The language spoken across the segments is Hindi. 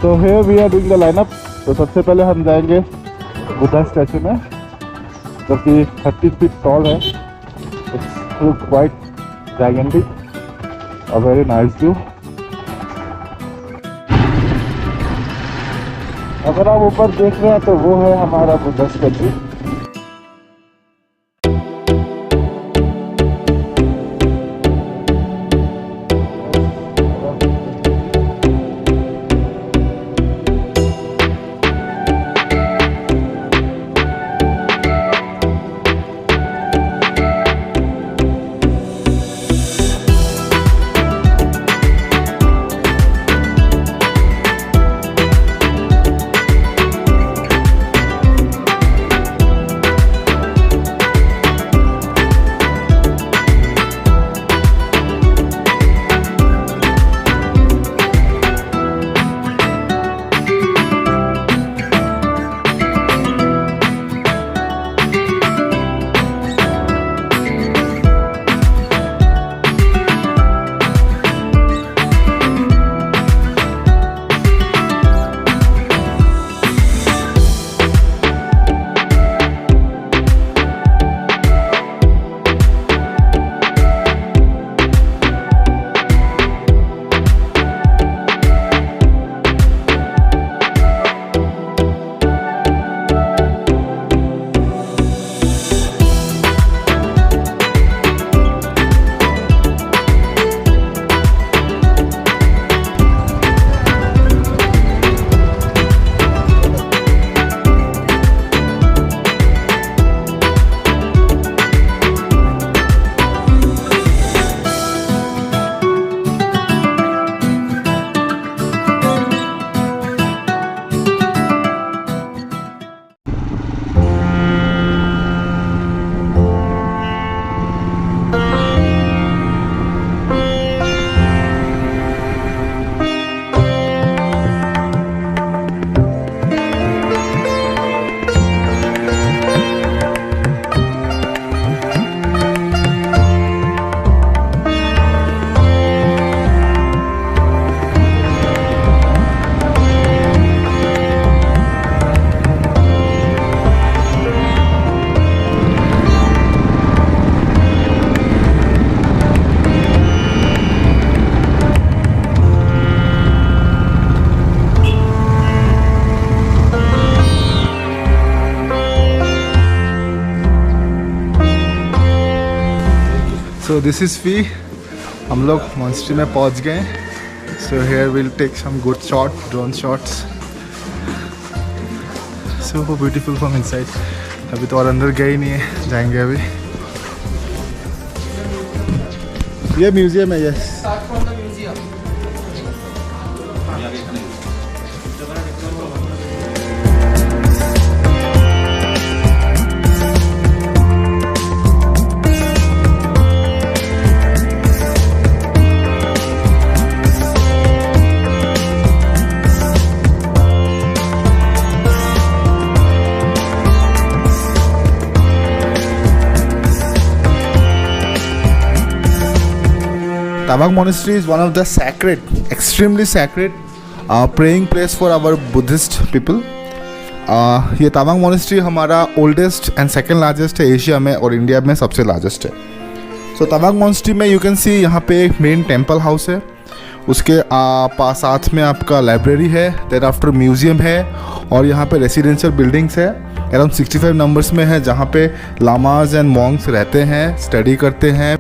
So here we are doing the lineup. तो सबसे पहले हम जाएंगे बुद्धा स्टैचू में, जो कि 30 फीट टॉल है. It's looks quite gigantic, a very nice view. अगर आप ऊपर देख रहे हैं तो वो है हमारा Buddha statue. So this is Fee. हम लोग मॉन्स्ट्री में पहुंच गए. So here we'll take some good drone shots. So beautiful from inside. अभी तो और अंदर गए ही नहीं है, जाएंगे अभी. ये म्यूजियम है. Yes. Tawang Monastery is one of the sacred, extremely sacred praying place for our Buddhist people. ये तवांग मोनेस्ट्री हमारा ओल्डेस्ट एंड सेकेंड लार्जेस्ट है एशिया में, और इंडिया में सबसे लार्जेस्ट है. सो तवांग मोनेस्ट्री में यू कैन सी यहाँ पे एक मेन टेम्पल हाउस है, उसके साथ में आपका लाइब्रेरी है, देयर आफ्टर म्यूजियम है, और यहाँ पे रेसिडेंशियल बिल्डिंग्स है अराउंड 65 नंबर्स में है, जहाँ पे लामाज एंड मॉन्क्स रहते हैं, स्टडी करते हैं.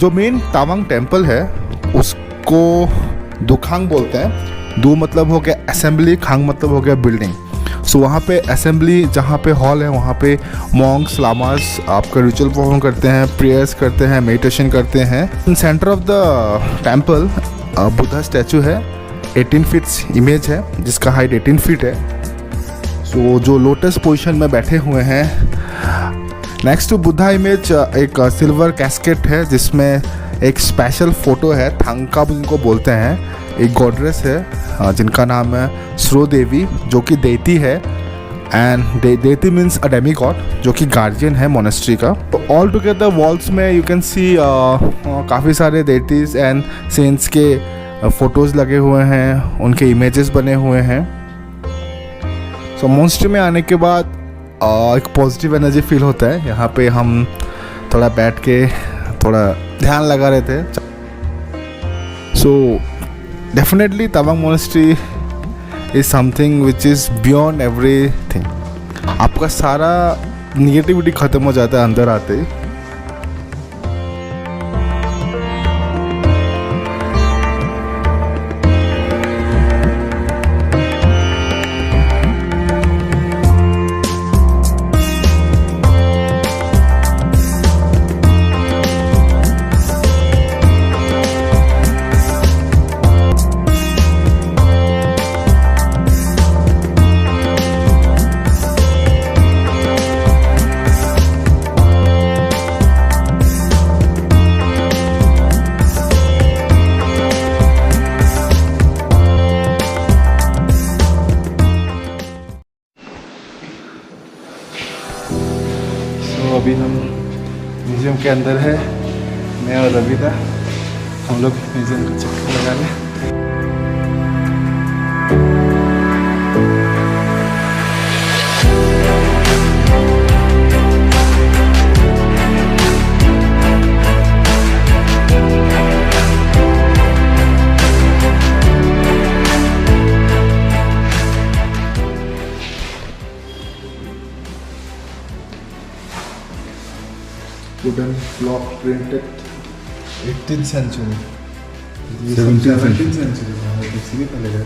जो मेन तावांग टेम्पल है उसको दुखांग बोलते हैं. दो मतलब हो गया असेंबली, खांग मतलब हो गया बिल्डिंग. सो वहाँ पे असेंबली जहाँ पे हॉल है वहाँ पे मॉन्क्स लामास आपका रिचुअल परफॉर्म करते हैं, प्रेयर्स करते हैं, मेडिटेशन करते हैं. In centre of the temple Buddha statue है, 18 फीट्स इमेज है जिसका हाइट 18 फीट है. सो जो लोटस पोजीशन में बैठे हुए हैं. नेक्स्ट टू बुद्धा इमेज एक सिल्वर कैस्केट है जिसमें एक स्पेशल फोटो है, थांगकाब उनको बोलते हैं. एक गॉडरेस है जिनका नाम है स्रो देवी, जो कि देती है, एंड देती मीन्स अ डेमी गॉड, जो कि गार्जियन है मोनेस्ट्री का. तो ऑल टुगेदर वॉल्स में यू कैन सी काफ़ी सारे देटीज एंड सेंट्स के फ़ोटोज़ लगे हुए हैं, उनके इमेजेस बने हुए हैं। सो मोनेस्ट्री में आने के बाद एक पॉजिटिव एनर्जी फील होता है। यहाँ पे हम थोड़ा बैठ के थोड़ा ध्यान लगा रहे थे। So definitely Tawang monastery is something which is beyond everything. आपका सारा निगेटिविटी ख़त्म हो जाता है अंदर आते ही। अभी हम म्यूज़ियम के अंदर है। मैं और रविदा हम लोग म्यूज़ियम का चक्कर लगा लें। Wooden block printed 18th century, 17th century किसी भी पहले गए।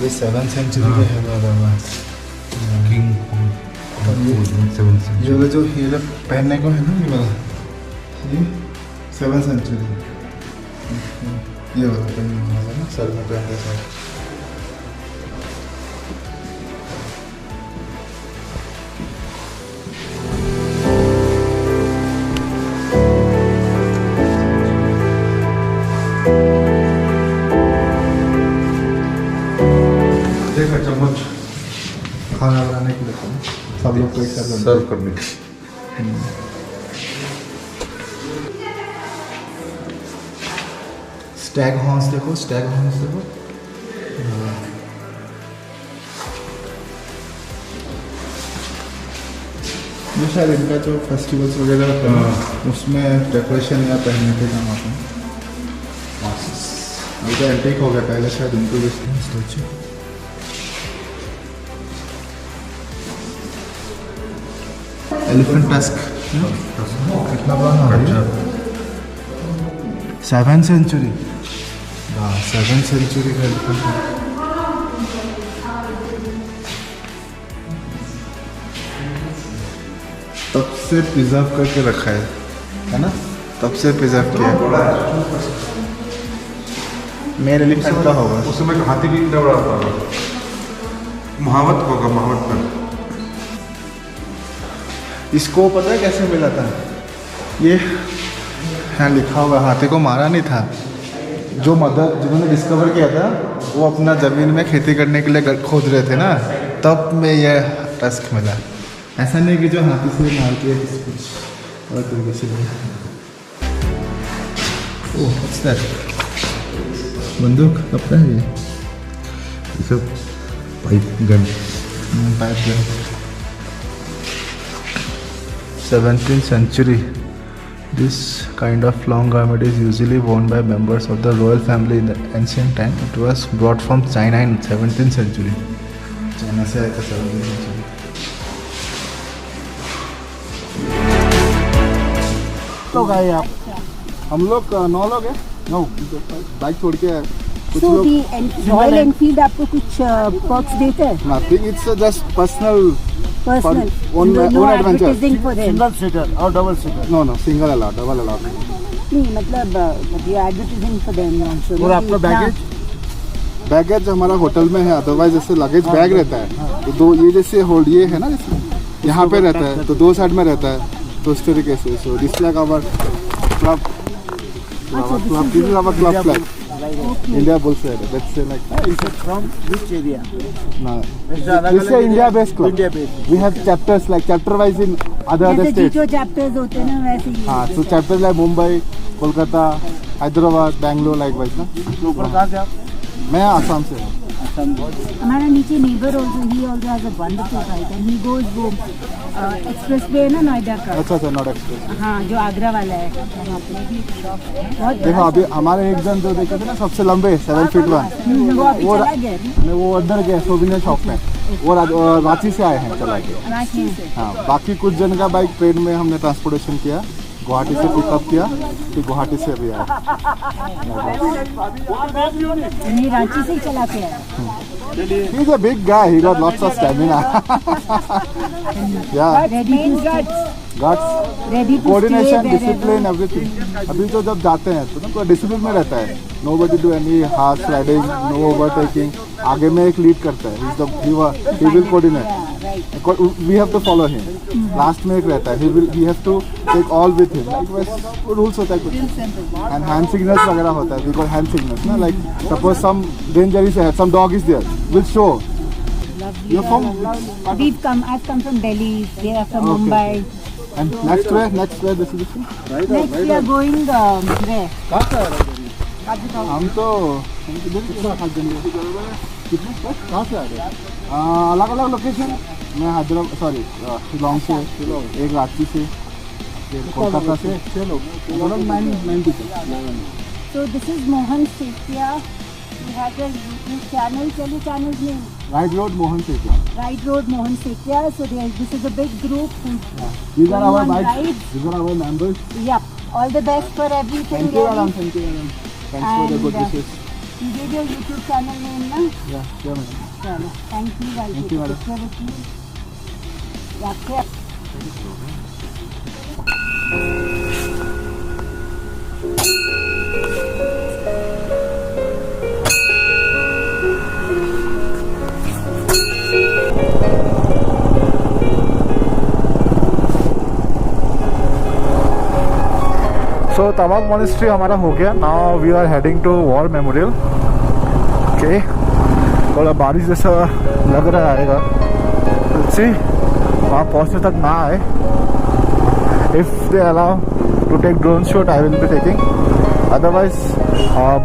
ये 7th century के है वाला किंग। ये वाला जो ये लोग पहनने को है ना, ये वाला ये 7th century। ये वाला पहनने वाला ना, सर में पहनते हैं। चम्मच खाना बनाने के लिए सब लोग को एक साथ सर्व करने के। स्टैग हॉर्न्स देखो, स्टैग हॉर्न्स देखो। ये शायद इनका जो फेस्टिवल्स वगैरह होते हैं उसमें डेकोरेशन या पहनने के काम आते हैं। ये तो एंटीक हो गया, पहले शायद उनको बेचते हैं स्टैचू। एलिफेंट टस्क कितना पुराना है? 7th century। हाँ, 7th century का एलिफेंट है। तब से प्रिजर्व करके रखा है ना? तब से प्रिजर्व किया है। मेरे एलिफेंट का होगा। उस समय हाथी भी इतना बड़ा था। महावत होगा, महावत का। इसको पता है कैसे मिला था? ये यहाँ लिखा हुआ, हाथी को मारा नहीं था। जो मदर जिन्होंने डिस्कवर किया था वो अपना ज़मीन में खेती करने के लिए खोद रहे थे ना, तब में यह टस्क मिला। ऐसा नहीं कि जो हाथी से मार के कुछ और तरीके से। ओह व्हाट्स दैट? बंदूक कब का है ये? सब pipe gun. Pipe gun 17th century. This kind of long garment is usually worn by members of the royal family in the ancient time. It was brought from China in 17th century. China से आया था 17th century. तो गए आप? हम लोग 9 लोग हैं। 9 बाइक छोड़ के कुछ लोग। रॉयल एनफील्ड आपको कुछ पर्क्स देते हैं? Nothing. It's just personal. Own adventure. Single seater or double seater? No, single allowed, double allowed. नहीं मतलब ये एडवर्टाइजिंग फॉर देम। और आपका बैगेज हमारा होटल में है। अदरवाइज जैसे लगेज बैग रहता है तो दो, ये जैसे होल्ड ये है ना, जैसे यहाँ पे रहता है तो 2 साइड में रहता है, तो इस तरीके से। So this like our club flag. Okay. India Bullseye. Let's say like From which area? no. It's This is India based club. India based. We have chapters like chapter wise in other जैसे states. जीटो चैप्टर्स होते हैं ना वैसे ही हाँ, so chapters like Mumbai, Kolkata, Hyderabad, Bangalore like wise ना. ऊपर कहाँ से आप? मैं आसाम से हूँ. हमारा नीचे neighbour also he also has a wonderful ride and he goes वो एक्सप्रेस वे है ना नोएडा का अच्छा नॉट एक्सप्रेस. हाँ जो आगरा वाला है वहाँ पे भी शॉप है बहुत देखो अभी हमारे एक जन जो देखे थे ना सबसे लंबे 7 फीट 1 वो अभी वो चला गया ना वो अंदर गए सोविनियर शॉप में. वो रांची से आए हैं चला के. रांची से हाँ, बाकी कुछ जन का बाइक ट्रेन में हमने ट्रांसपोर्टेशन किया. गुवाहाटी से पिकअप किया फिर गुवाहाटी से अभी आया. नहीं रांची से ही चला के आया He's a big guy. He got lots of stamina. Yeah, ready to guts, ready to coordination, discipline, everything. अभी तो जब जाते हैं तो ना पूरा डिसिप्लिन में रहता है. Nobody do any harsh riding, no overtaking. आगे में एक लीड करता है. He will coordinate. We have to follow him. Last में एक रहता है. He has to take all with him. Like वैसे rules होता है कुछ. And hand signals वगैरह होता है. We call hand signals ना. Like suppose some danger is ahead, some dog is there. Will show. You're from I've come from Delhi, they are from Okay, Mumbai. and next where destination? Next we are going where? हम तो कितने कहाँ से आ गए? अलग अलग लोकेशन. मैं हैदराबाद सॉरी शिलोंग से, एक रांची से, एक कोलकाता से. So this is Mohan Setia. He has a YouTube channel. Tell your channel's name. Right road Mohan से क्या? Ride Road Mohan Setia. So this is a big group. These are our Going on bikes. rides. These are our members. Yep. All the best for everything. Thank you, madam. Ravi. Thank you, madam. Thanks for the good And, wishes. You gave your YouTube channel name, na? Yeah, sure, madam. Chalo. Thank you. I'll Thank take you, a madam. picture with you. Yeah, yeah. So Tawang monastery हमारा हो गया. Now we are heading to war memorial. Okay, थोड़ा बारिश जैसा लग रहा है. सी वहाँ पहुँचने तक ना आए. If they allow to take drone shot I will be taking. Otherwise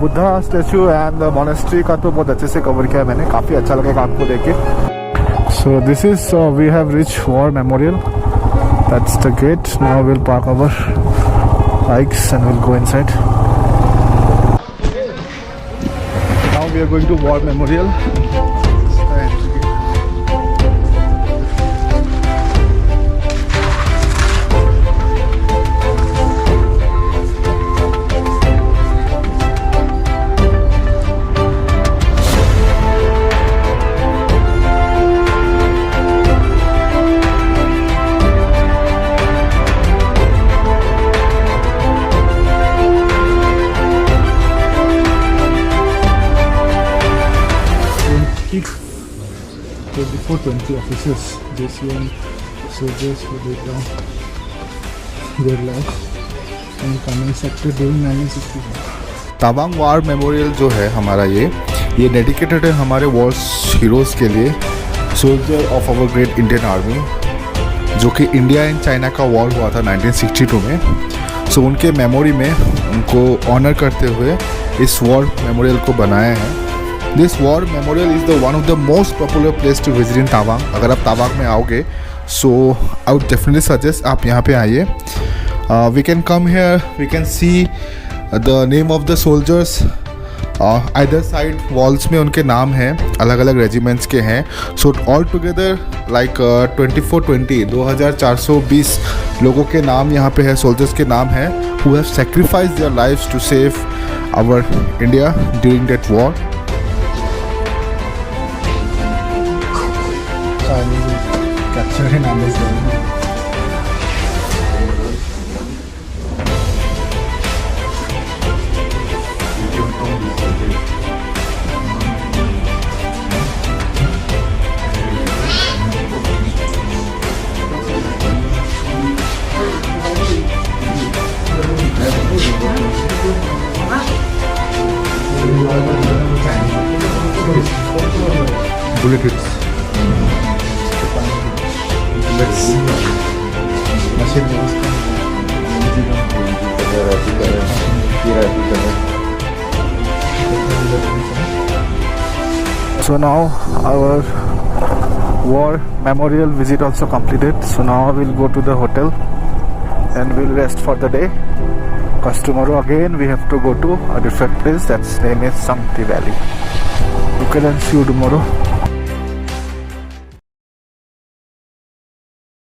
Buddha statue and monastery का तो बहुत अच्छे से कवर किया मैंने. काफ़ी अच्छा लगेगा आपको देख के. So this is we have reach war memorial. That's the gate. Now will park our bikes and we'll go inside. Now we are going to War Memorial. For 20 officers, JCN soldiers who laid down their lives in Kamen sector during 1961. Tawang war memorial जो है हमारा ये डेडिकेटेड है हमारे वॉर हीरोज़ के लिए. Soldier of our great Indian army जो कि इंडिया एंड चाइना का वॉर हुआ था 1962 में. सो उनके मेमोरी में उनको ऑनर करते हुए इस वॉर मेमोरियल को बनाया है. This war memorial is the one of the most popular place to visit in Tawang. अगर आप तवांग में आओगे so I would definitely suggest आप यहाँ पे आइए. We can come here, we can see the name of the soldiers. Either side walls में उनके नाम हैं, अलग अलग रेजिमेंट्स के हैं. सो ऑल टुगेदर लाइक 2420 लोगों के नाम यहाँ पे है, सोल्जर्स के नाम हैं who have sacrifice their lives to save our India during that war. Capture in Amazon. bullet hits. Let's So now our war memorial visit also completed. So now we'll go to the hotel and we'll rest for the day. Because tomorrow again we have to go to a different place. That's name is Samti Valley. Okay, then see you tomorrow.